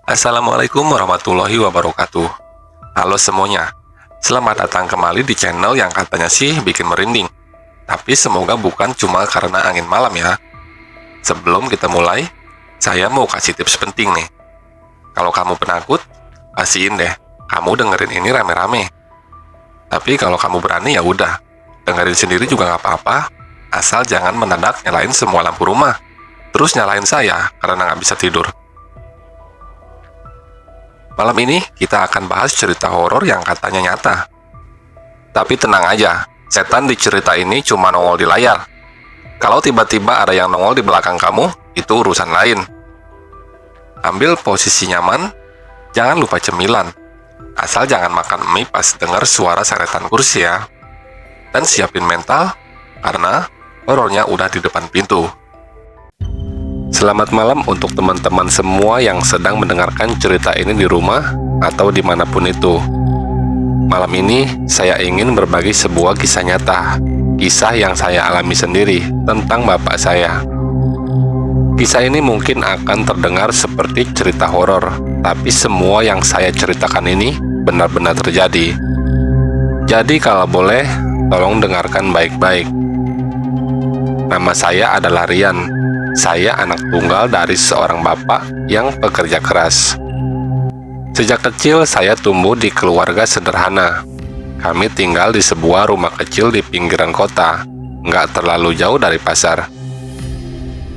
Assalamualaikum warahmatullahi wabarakatuh. Halo semuanya, selamat datang kembali di channel yang katanya sih bikin merinding. Tapi semoga bukan cuma karena angin malam ya. Sebelum kita mulai, saya mau kasih tips penting nih. Kalau kamu penakut, pastiin deh, kamu dengerin ini rame-rame. Tapi kalau kamu berani ya udah, dengerin sendiri juga nggak apa-apa, asal jangan mendadak nyalain semua lampu rumah. Terus nyalain saya karena nggak bisa tidur. Malam ini kita akan bahas cerita horor yang katanya nyata. Tapi tenang aja, setan di cerita ini cuma nongol di layar. Kalau tiba-tiba ada yang nongol di belakang kamu, itu urusan lain. Ambil posisi nyaman, jangan lupa cemilan. Asal jangan makan mie pas dengar suara seretan kursi ya. Dan siapin mental, karena horornya udah di depan pintu. Selamat malam untuk teman-teman semua yang sedang mendengarkan cerita ini di rumah atau dimanapun itu. Malam ini saya ingin berbagi sebuah kisah nyata, kisah yang saya alami sendiri tentang bapak saya. Kisah ini mungkin akan terdengar seperti cerita horor, tapi semua yang saya ceritakan ini benar-benar terjadi. Jadi kalau boleh, tolong dengarkan baik-baik. Nama saya adalah Rian. Saya anak tunggal dari seorang bapak yang pekerja keras. Sejak kecil saya tumbuh di keluarga sederhana. Kami tinggal di sebuah rumah kecil di pinggiran kota, nggak terlalu jauh dari pasar.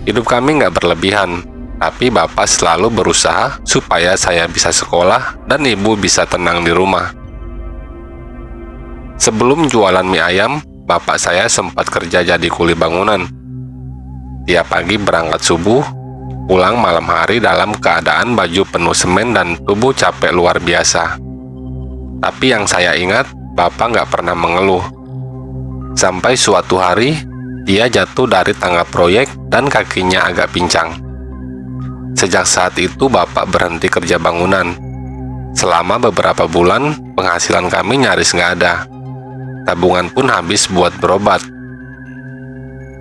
Hidup kami nggak berlebihan, tapi bapak selalu berusaha supaya saya bisa sekolah dan ibu bisa tenang di rumah. Sebelum jualan mie ayam, bapak saya sempat kerja jadi kuli bangunan. Tiap pagi berangkat subuh, pulang malam hari dalam keadaan baju penuh semen dan tubuh capek luar biasa. Tapi yang saya ingat, bapak nggak pernah mengeluh. Sampai suatu hari, dia jatuh dari tangga proyek dan kakinya agak pincang. Sejak saat itu bapak berhenti kerja bangunan. Selama beberapa bulan, penghasilan kami nyaris nggak ada. Tabungan pun habis buat berobat.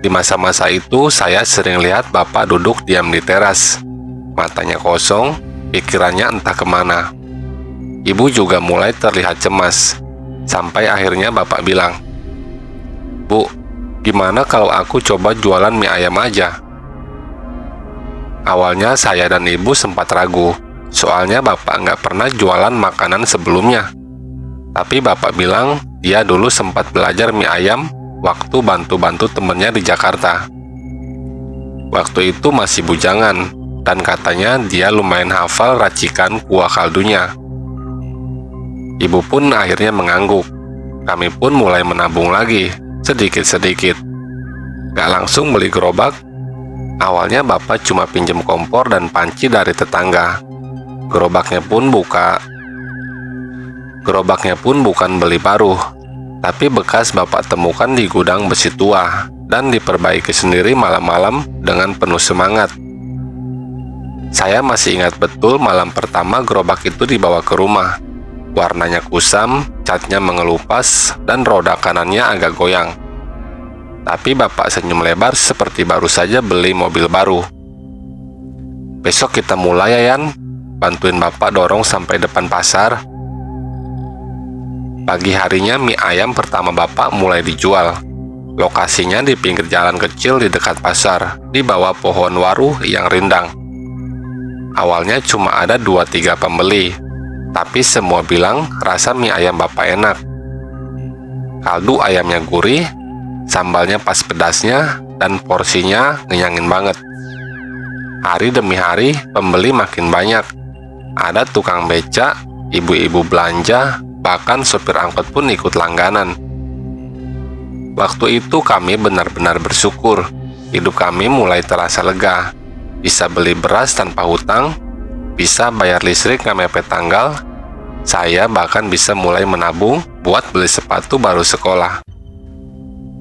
Di masa-masa itu, saya sering lihat bapak duduk diam di teras. Matanya kosong, pikirannya entah kemana. Ibu juga mulai terlihat cemas. Sampai akhirnya bapak bilang, "Bu, gimana kalau aku coba jualan mie ayam aja?" Awalnya saya dan ibu sempat ragu. Soalnya bapak nggak pernah jualan makanan sebelumnya. Tapi bapak bilang dia dulu sempat belajar mie ayam waktu bantu-bantu temennya di Jakarta. Waktu itu masih bujangan, dan katanya dia lumayan hafal racikan kuah kaldunya. Ibu pun akhirnya mengangguk. Kami pun mulai menabung lagi, sedikit-sedikit. Gak langsung beli gerobak. Awalnya bapak cuma pinjem kompor dan panci dari tetangga. Gerobaknya pun bukan beli baru, tapi bekas bapak temukan di gudang besi tua dan diperbaiki sendiri malam-malam dengan penuh semangat. Saya masih ingat betul malam pertama gerobak itu dibawa ke rumah. Warnanya kusam, catnya mengelupas, dan roda kanannya agak goyang. Tapi bapak senyum lebar seperti baru saja beli mobil baru. "Besok kita mulai ya, Yan," bantuin bapak dorong sampai depan pasar. Pagi harinya mie ayam pertama bapak mulai dijual. Lokasinya di pinggir jalan kecil di dekat pasar, di bawah pohon waru yang rindang. Awalnya cuma ada 2-3 pembeli, tapi semua bilang rasa mie ayam bapak enak. Kaldu ayamnya gurih, sambalnya pas pedasnya, dan porsinya ngenyangin banget. Hari demi hari, pembeli makin banyak. Ada tukang becak, ibu-ibu belanja, bahkan sopir angkot pun ikut langganan. Waktu itu kami benar-benar bersyukur. Hidup kami mulai terasa lega. Bisa beli beras tanpa hutang, bisa bayar listrik nggak mepet tanggal. Saya bahkan bisa mulai menabung buat beli sepatu baru sekolah.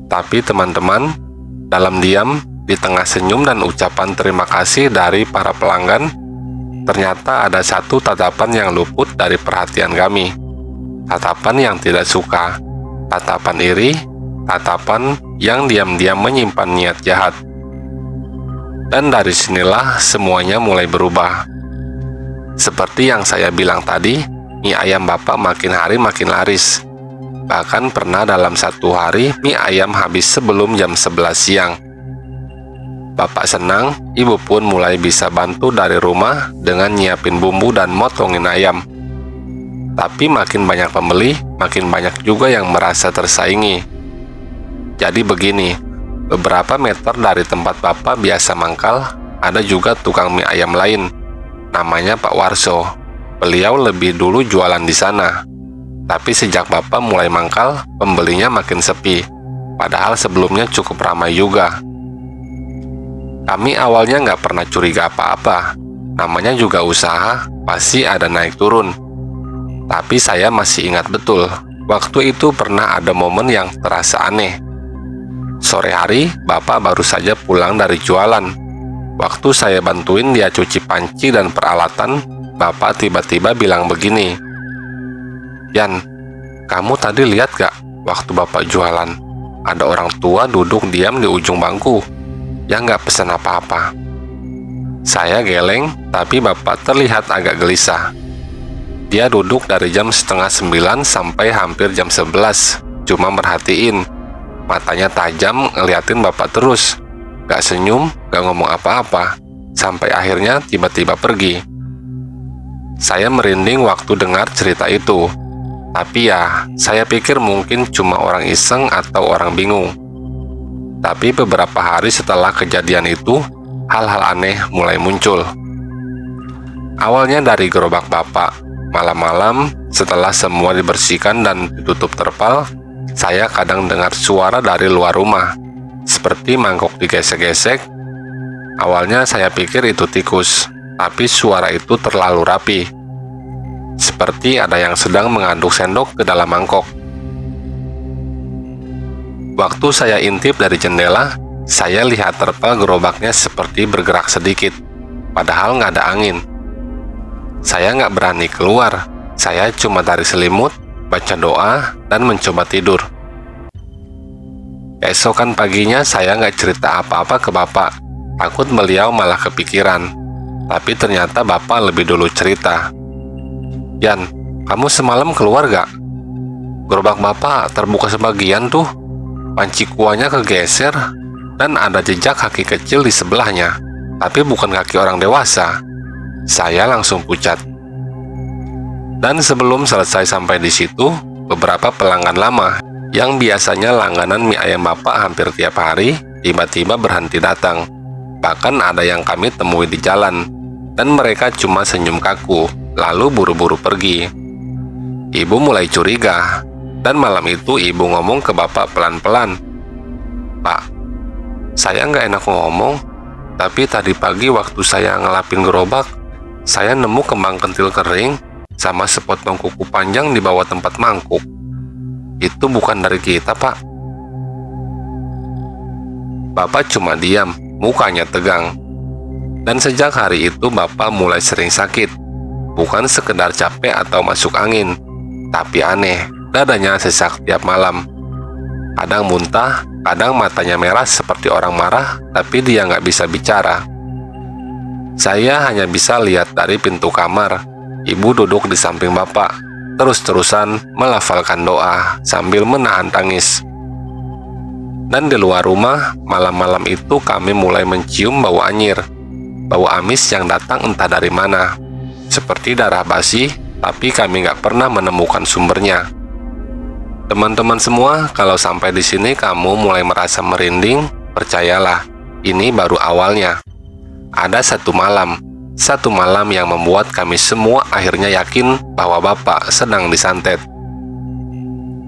Tapi teman-teman, dalam diam, di tengah senyum dan ucapan terima kasih dari para pelanggan, ternyata ada satu tatapan yang luput dari perhatian kami. Tatapan yang tidak suka, tatapan iri, tatapan yang diam-diam menyimpan niat jahat. Dan dari sinilah semuanya mulai berubah. Seperti yang saya bilang tadi, mie ayam Bapak makin hari makin laris. Bahkan pernah dalam satu hari mie ayam habis sebelum jam 11 siang. Bapak senang, ibu pun mulai bisa bantu dari rumah dengan nyiapin bumbu dan motongin ayam. Tapi makin banyak pembeli, makin banyak juga yang merasa tersaingi. Jadi begini, beberapa meter dari tempat Bapak biasa mangkal, ada juga tukang mie ayam lain. Namanya Pak Warso. Beliau lebih dulu jualan di sana. Tapi sejak Bapak mulai mangkal, pembelinya makin sepi. Padahal sebelumnya cukup ramai juga. Kami awalnya nggak pernah curiga apa-apa. Namanya juga usaha, pasti ada naik turun. Tapi saya masih ingat betul, waktu itu pernah ada momen yang terasa aneh. Sore hari, Bapak baru saja pulang dari jualan. Waktu saya bantuin dia cuci panci dan peralatan, Bapak tiba-tiba bilang begini, "Yan, kamu tadi lihat gak waktu Bapak jualan? Ada orang tua duduk diam di ujung bangku, yang nggak pesan apa-apa." Saya geleng, tapi Bapak terlihat agak gelisah. Dia duduk dari jam setengah 9 sampai hampir jam 11, cuma merhatiin. Matanya tajam ngeliatin Bapak terus. Gak senyum, gak ngomong apa-apa, sampai akhirnya tiba-tiba pergi. Saya merinding waktu dengar cerita itu. Tapi ya, saya pikir mungkin cuma orang iseng atau orang bingung. Tapi beberapa hari setelah kejadian itu, hal-hal aneh mulai muncul. Awalnya dari gerobak Bapak. Malam-malam, setelah semua dibersihkan dan ditutup terpal, saya kadang dengar suara dari luar rumah, seperti mangkok digesek-gesek. Awalnya saya pikir itu tikus, tapi suara itu terlalu rapi. Seperti ada yang sedang mengaduk sendok ke dalam mangkok. Waktu saya intip dari jendela, saya lihat terpal gerobaknya seperti bergerak sedikit, padahal nggak ada angin. Saya nggak berani keluar, saya cuma tarik selimut, baca doa, dan mencoba tidur. Keesokan paginya saya nggak cerita apa-apa ke Bapak, takut beliau malah kepikiran. Tapi ternyata Bapak lebih dulu cerita. "Yan, kamu semalam keluar gak? Gerobak Bapak terbuka sebagian tuh, panci kuahnya kegeser, dan ada jejak kaki kecil di sebelahnya, tapi bukan kaki orang dewasa." Saya langsung pucat. Dan sebelum selesai sampai di situ, beberapa pelanggan lama yang biasanya langganan mie ayam Bapak hampir tiap hari, tiba-tiba berhenti datang. Bahkan ada yang kami temui di jalan, dan mereka cuma senyum kaku, lalu buru-buru pergi. Ibu mulai curiga, dan malam itu ibu ngomong ke Bapak pelan-pelan, "Pak, saya nggak enak ngomong, tapi tadi pagi waktu saya ngelapin gerobak, saya nemu kembang kentil kering sama sepotong kuku panjang di bawah tempat mangkuk. Itu bukan dari kita, Pak." Bapak cuma diam, mukanya tegang. Dan sejak hari itu Bapak mulai sering sakit. Bukan sekedar capek atau masuk angin, tapi aneh, dadanya sesak tiap malam. Kadang muntah, kadang matanya merah seperti orang marah, tapi dia nggak bisa bicara. Saya hanya bisa lihat dari pintu kamar. Ibu duduk di samping Bapak, terus-terusan melafalkan doa sambil menahan tangis. Dan di luar rumah, malam-malam itu kami mulai mencium bau anyir. Bau amis yang datang entah dari mana. Seperti darah basi, tapi kami nggak pernah menemukan sumbernya. Teman-teman semua, kalau sampai di sini kamu mulai merasa merinding, percayalah, ini baru awalnya. Ada satu malam yang membuat kami semua akhirnya yakin bahwa Bapak sedang disantet.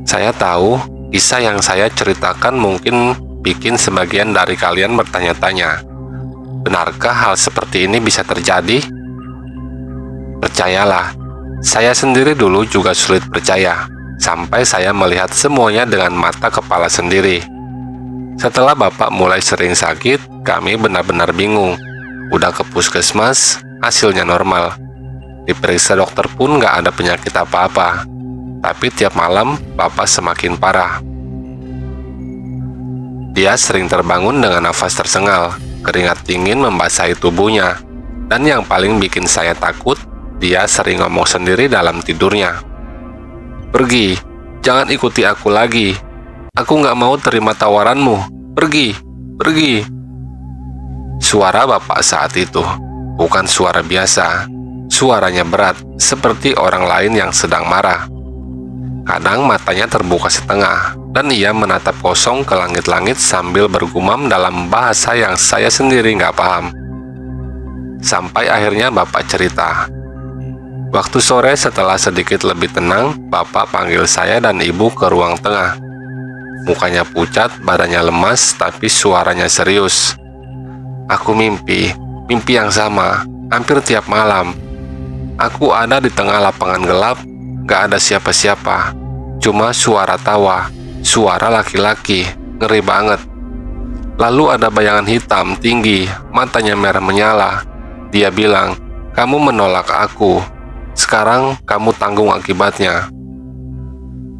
Saya tahu, kisah yang saya ceritakan mungkin bikin sebagian dari kalian bertanya-tanya, benarkah hal seperti ini bisa terjadi? Percayalah, saya sendiri dulu juga sulit percaya, sampai saya melihat semuanya dengan mata kepala sendiri. Setelah Bapak mulai sering sakit, kami benar-benar bingung. Udah ke puskesmas, hasilnya normal. Diperiksa dokter pun nggak ada penyakit apa-apa. Tapi tiap malam, Bapak semakin parah. Dia sering terbangun dengan nafas tersengal, keringat dingin membasahi tubuhnya. Dan yang paling bikin saya takut, Dia sering ngomong sendiri dalam tidurnya. "Pergi, jangan ikuti aku lagi. Aku nggak mau terima tawaranmu. Pergi, pergi." Suara bapak saat itu bukan suara biasa. Suaranya berat, seperti orang lain yang sedang marah. Kadang matanya terbuka setengah, dan ia menatap kosong ke langit-langit sambil bergumam dalam bahasa yang saya sendiri nggak paham. Sampai akhirnya bapak cerita. Waktu sore setelah sedikit lebih tenang, bapak panggil saya dan ibu ke ruang tengah. Mukanya pucat, badannya lemas, tapi suaranya serius. "Aku mimpi yang sama, hampir tiap malam. Aku ada di tengah lapangan gelap, gak ada siapa-siapa. Cuma suara tawa, suara laki-laki, ngeri banget. Lalu ada bayangan hitam tinggi, matanya merah menyala. Dia bilang, 'Kamu menolak aku. Sekarang kamu tanggung akibatnya.'"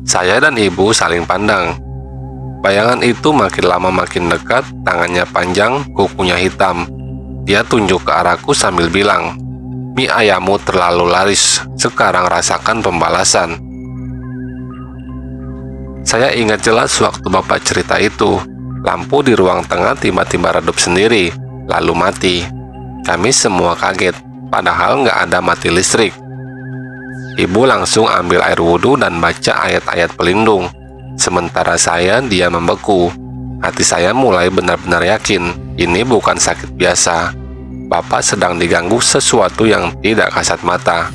Saya dan ibu saling pandang. Bayangan itu makin lama makin dekat, tangannya panjang, kukunya hitam. Dia tunjuk ke arahku sambil bilang, "Mie ayammu terlalu laris, sekarang rasakan pembalasan." Saya ingat jelas waktu bapak cerita itu. Lampu di ruang tengah tiba-tiba redup sendiri, lalu mati. Kami semua kaget, padahal nggak ada mati listrik. Ibu langsung ambil air wudhu dan baca ayat-ayat pelindung. Sementara saya, dia membeku. Hati saya mulai benar-benar yakin, ini bukan sakit biasa. Bapak sedang diganggu sesuatu yang tidak kasat mata.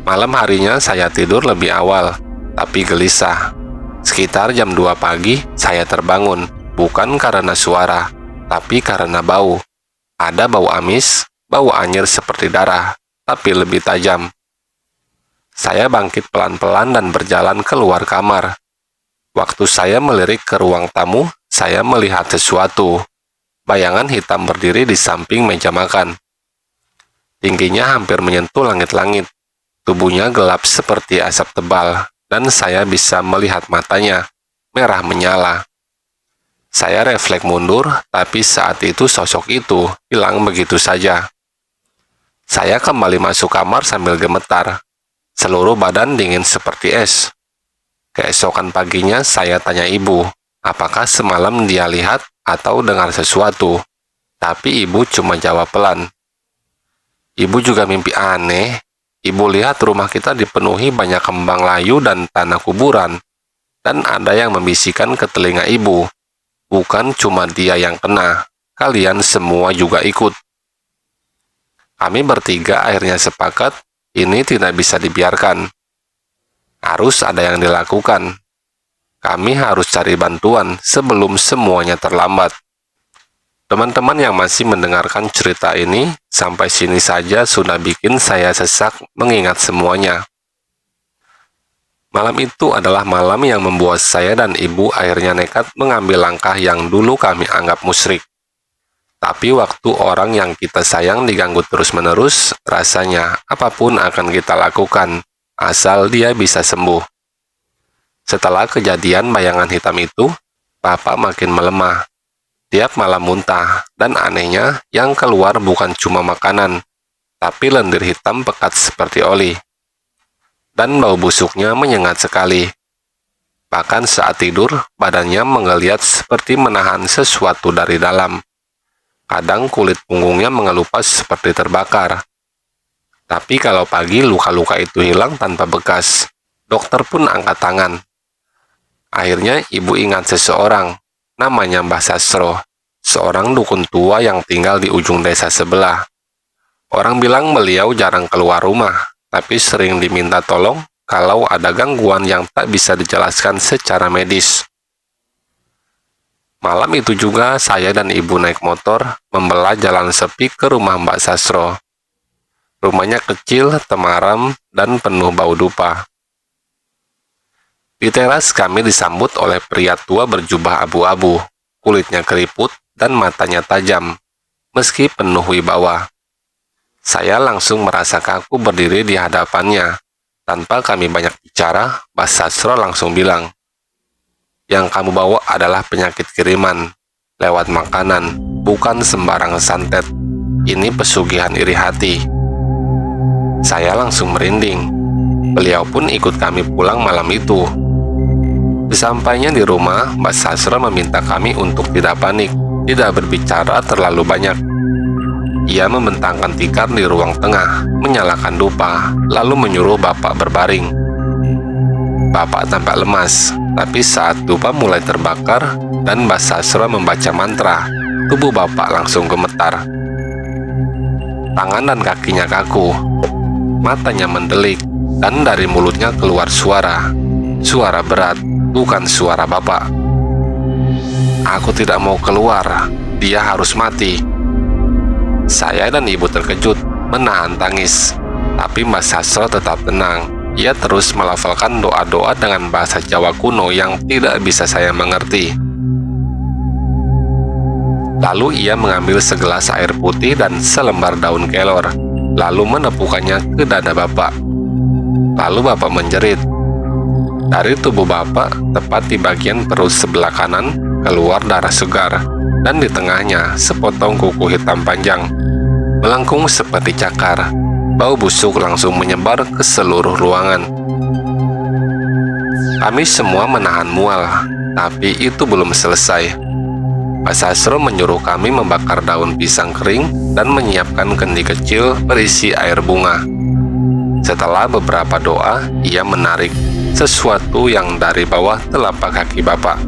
Malam harinya saya tidur lebih awal, tapi gelisah. Sekitar jam 2 pagi, saya terbangun, bukan karena suara, tapi karena bau. Ada bau amis, bau anyir seperti darah, tapi lebih tajam. Saya bangkit pelan-pelan dan berjalan keluar kamar. Waktu saya melirik ke ruang tamu, saya melihat sesuatu. Bayangan hitam berdiri di samping meja makan. Tingginya hampir menyentuh langit-langit. Tubuhnya gelap seperti asap tebal, dan saya bisa melihat matanya, merah menyala. Saya refleks mundur, tapi saat itu sosok itu hilang begitu saja. Saya kembali masuk kamar sambil gemetar. Seluruh badan dingin seperti es. Keesokan paginya saya tanya ibu, apakah semalam dia lihat atau dengar sesuatu. Tapi ibu cuma jawab pelan. "Ibu juga mimpi aneh. Ibu lihat rumah kita dipenuhi banyak kembang layu dan tanah kuburan. Dan ada yang membisikkan ke telinga ibu, 'Bukan cuma dia yang kena, kalian semua juga ikut.'" Kami bertiga akhirnya sepakat, ini tidak bisa dibiarkan. Harus ada yang dilakukan. Kami harus cari bantuan sebelum semuanya terlambat. Teman-teman yang masih mendengarkan cerita ini, sampai sini saja sudah bikin saya sesak mengingat semuanya. Malam itu adalah malam yang membuat saya dan ibu akhirnya nekat mengambil langkah yang dulu kami anggap musyrik. Tapi waktu orang yang kita sayang diganggu terus-menerus, rasanya apapun akan kita lakukan, asal dia bisa sembuh. Setelah kejadian bayangan hitam itu, Bapak makin melemah. Tiap malam muntah, dan anehnya yang keluar bukan cuma makanan, tapi lendir hitam pekat seperti oli. Dan bau busuknya menyengat sekali. Bahkan saat tidur, badannya menggeliat seperti menahan sesuatu dari dalam. Kadang kulit punggungnya mengelupas seperti terbakar. Tapi kalau pagi luka-luka itu hilang tanpa bekas. Dokter pun angkat tangan. Akhirnya ibu ingat seseorang, namanya Mbah Sastro, seorang dukun tua yang tinggal di ujung desa sebelah. Orang bilang beliau jarang keluar rumah, tapi sering diminta tolong kalau ada gangguan yang tak bisa dijelaskan secara medis. Malam itu juga saya dan ibu naik motor membelah jalan sepi ke rumah Mbak Sastro. Rumahnya kecil, temaram, dan penuh bau dupa. Di teras kami disambut oleh pria tua berjubah abu-abu, kulitnya keriput dan matanya tajam, meski penuh wibawa. Saya langsung merasa kaku berdiri di hadapannya. Tanpa kami banyak bicara, Mbak Sastro langsung bilang, "Yang kamu bawa adalah penyakit kiriman, lewat makanan, bukan sembarang santet. Ini pesugihan iri hati." Saya langsung merinding. Beliau pun ikut kami pulang malam itu. Sesampainya di rumah, Mbak Sasro meminta kami untuk tidak panik, tidak berbicara terlalu banyak. Ia membentangkan tikar di ruang tengah, menyalakan dupa, lalu menyuruh Bapak berbaring. Bapak tampak lemas, tapi saat dupa mulai terbakar dan Mbak Sasro membaca mantra, tubuh Bapak langsung gemetar. Tangan dan kakinya kaku, matanya mendelik, dan dari mulutnya keluar suara. Suara berat, bukan suara Bapak. "Aku tidak mau keluar, dia harus mati." Saya dan ibu terkejut, menahan tangis. Tapi Mbak Sasro tetap tenang. Ia terus melafalkan doa-doa dengan bahasa Jawa kuno yang tidak bisa saya mengerti. Lalu ia mengambil segelas air putih dan selembar daun kelor, lalu menepukannya ke dada Bapak. Lalu Bapak menjerit. Dari tubuh Bapak, tepat di bagian perut sebelah kanan, keluar darah segar, dan di tengahnya sepotong kuku hitam panjang, melengkung seperti cakar. Bau busuk langsung menyebar ke seluruh ruangan. Kami semua menahan mual, tapi itu belum selesai. Pak Sasro menyuruh kami membakar daun pisang kering dan menyiapkan kendi kecil berisi air bunga. Setelah beberapa doa, ia menarik sesuatu yang dari bawah telapak kaki Bapak.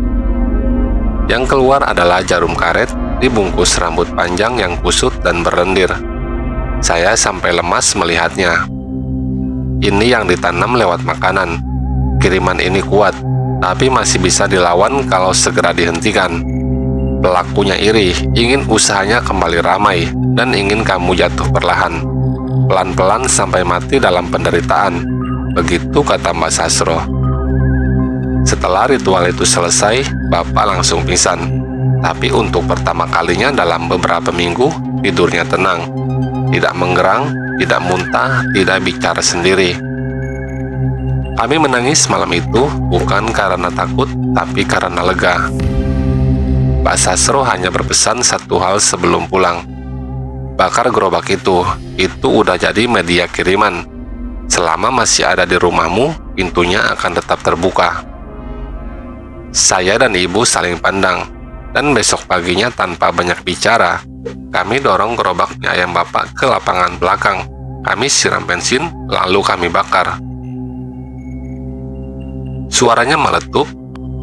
Yang keluar adalah jarum karet dibungkus rambut panjang yang kusut dan berlendir. Saya sampai lemas melihatnya. Ini yang ditanam lewat makanan. Kiriman ini kuat, tapi masih bisa dilawan kalau segera dihentikan. Pelakunya iri, ingin usahanya kembali ramai, dan ingin kamu jatuh perlahan. Pelan-pelan sampai mati dalam penderitaan. Begitu kata Mbak Sasro. Setelah ritual itu selesai, Bapak langsung pingsan. Tapi untuk pertama kalinya dalam beberapa minggu, tidurnya tenang. Tidak menggerang, tidak muntah, tidak bicara sendiri. Kami menangis malam itu bukan karena takut, tapi karena lega. Pak Sasro hanya berpesan satu hal sebelum pulang. Bakar gerobak itu udah jadi media kiriman. Selama masih ada di rumahmu, pintunya akan tetap terbuka. Saya dan ibu saling pandang, dan besok paginya tanpa banyak bicara, kami dorong gerobak mie ayam Bapak ke lapangan belakang. Kami siram bensin, lalu kami bakar. Suaranya meletup,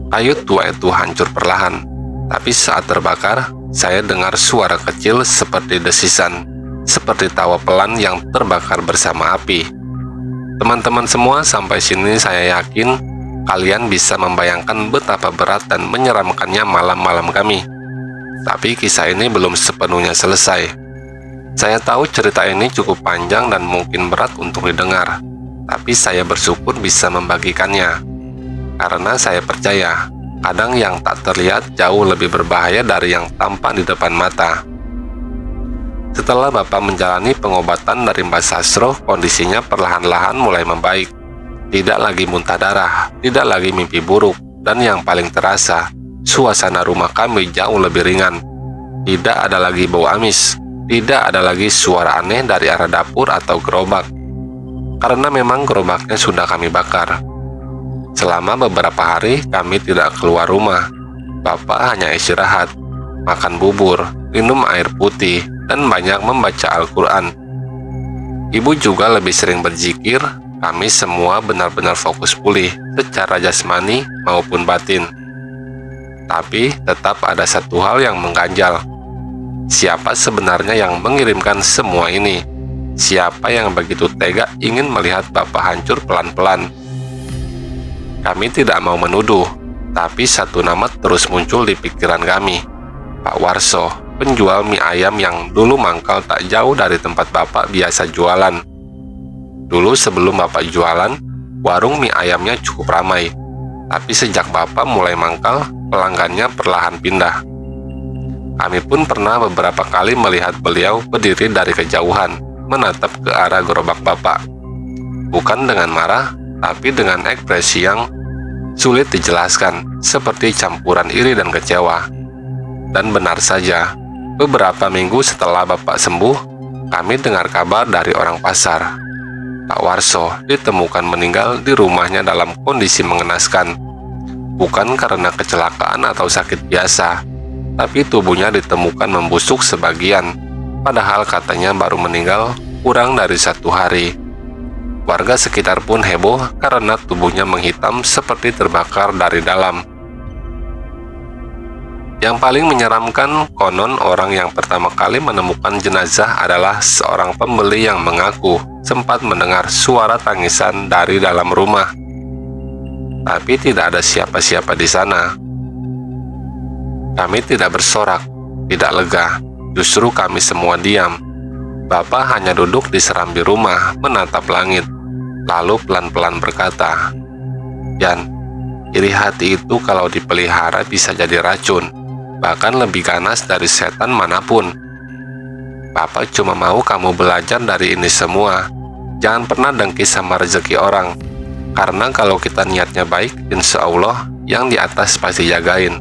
kayu tua itu hancur perlahan. Tapi saat terbakar, saya dengar suara kecil seperti desisan, seperti tawa pelan yang terbakar bersama api. Teman-teman semua, sampai sini saya yakin kalian bisa membayangkan betapa berat dan menyeramkannya malam-malam kami. Tapi kisah ini belum sepenuhnya selesai. Saya tahu cerita ini cukup panjang dan mungkin berat untuk didengar, tapi saya bersyukur bisa membagikannya. Karena saya percaya, kadang yang tak terlihat jauh lebih berbahaya dari yang tampak di depan mata. Setelah Bapak menjalani pengobatan dari Mbak Sasro, kondisinya perlahan-lahan mulai membaik. Tidak lagi muntah darah, tidak lagi mimpi buruk, dan yang paling terasa, suasana rumah kami jauh lebih ringan. Tidak ada lagi bau amis, tidak ada lagi suara aneh dari arah dapur atau gerobak. Karena memang gerobaknya sudah kami bakar. Selama beberapa hari kami tidak keluar rumah. Bapak hanya istirahat, makan bubur, minum air putih, dan banyak membaca Al-Quran. Ibu juga lebih sering berzikir. Kami semua benar-benar fokus pulih secara jasmani maupun batin. Tapi tetap ada satu hal yang mengganjal. Siapa sebenarnya yang mengirimkan semua ini? Siapa yang begitu tega ingin melihat Bapak hancur pelan-pelan? Kami tidak mau menuduh, tapi satu nama terus muncul di pikiran kami. Pak Warso, penjual mie ayam yang dulu mangkal tak jauh dari tempat Bapak biasa jualan. Dulu sebelum Bapak jualan, warung mie ayamnya cukup ramai. Tapi sejak Bapak mulai mangkal, pelanggannya perlahan pindah. Kami pun pernah beberapa kali melihat beliau berdiri dari kejauhan, menatap ke arah gerobak Bapak. Bukan dengan marah, tapi dengan ekspresi yang sulit dijelaskan, seperti campuran iri dan kecewa. Dan benar saja, beberapa minggu setelah Bapak sembuh, kami dengar kabar dari orang pasar. Pak Warso ditemukan meninggal di rumahnya dalam kondisi mengenaskan. Bukan karena kecelakaan atau sakit biasa, tapi tubuhnya ditemukan membusuk sebagian, padahal katanya baru meninggal kurang dari 1 hari. Warga sekitar pun heboh karena tubuhnya menghitam seperti terbakar dari dalam. Yang paling menyeramkan, konon orang yang pertama kali menemukan jenazah adalah seorang pembeli yang mengaku sempat mendengar suara tangisan dari dalam rumah. Tapi tidak ada siapa-siapa di sana. Kami tidak bersorak, tidak lega, justru kami semua diam. Bapak hanya duduk di serambi rumah, menatap langit, lalu pelan-pelan berkata, "Yan, iri hati itu kalau dipelihara bisa jadi racun, bahkan lebih ganas dari setan manapun. Bapak cuma mau kamu belajar dari ini semua. Jangan pernah dengki sama rezeki orang, karena kalau kita niatnya baik, insya Allah yang di atas pasti jagain."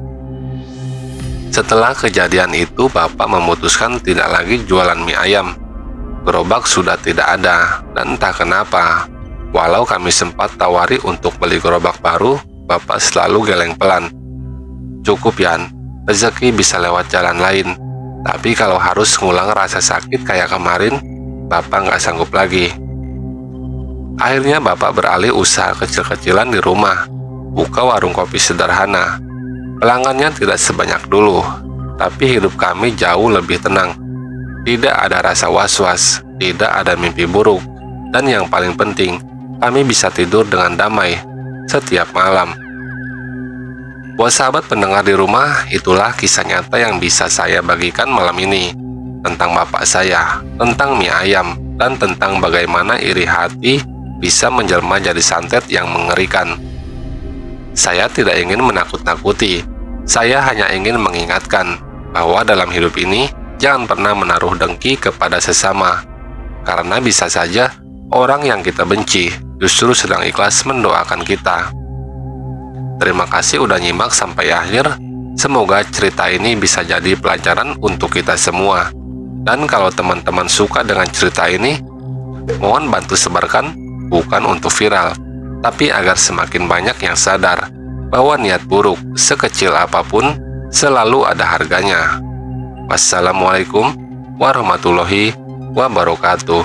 Setelah kejadian itu, Bapak memutuskan tidak lagi jualan mie ayam. Gerobak sudah tidak ada, dan entah kenapa, walau kami sempat tawari untuk beli gerobak baru, Bapak selalu geleng pelan. "Cukup, Yan. Rezeki bisa lewat jalan lain, tapi kalau harus ngulang rasa sakit kayak kemarin, Bapak nggak sanggup lagi." Akhirnya Bapak beralih usaha kecil-kecilan di rumah, buka warung kopi sederhana. Pelanggannya tidak sebanyak dulu, tapi hidup kami jauh lebih tenang. Tidak ada rasa was-was, tidak ada mimpi buruk, dan yang paling penting, kami bisa tidur dengan damai setiap malam. Buat sahabat pendengar di rumah, itulah kisah nyata yang bisa saya bagikan malam ini. Tentang bapak saya, tentang mie ayam, dan tentang bagaimana iri hati bisa menjelma jadi santet yang mengerikan. Saya tidak ingin menakut-nakuti, saya hanya ingin mengingatkan bahwa dalam hidup ini, jangan pernah menaruh dengki kepada sesama. Karena bisa saja, orang yang kita benci justru sedang ikhlas mendoakan kita. Terima kasih udah nyimak sampai akhir. Semoga cerita ini bisa jadi pelajaran untuk kita semua. Dan kalau teman-teman suka dengan cerita ini, mohon bantu sebarkan, bukan untuk viral, tapi agar semakin banyak yang sadar bahwa niat buruk sekecil apapun selalu ada harganya. Wassalamualaikum warahmatullahi wabarakatuh.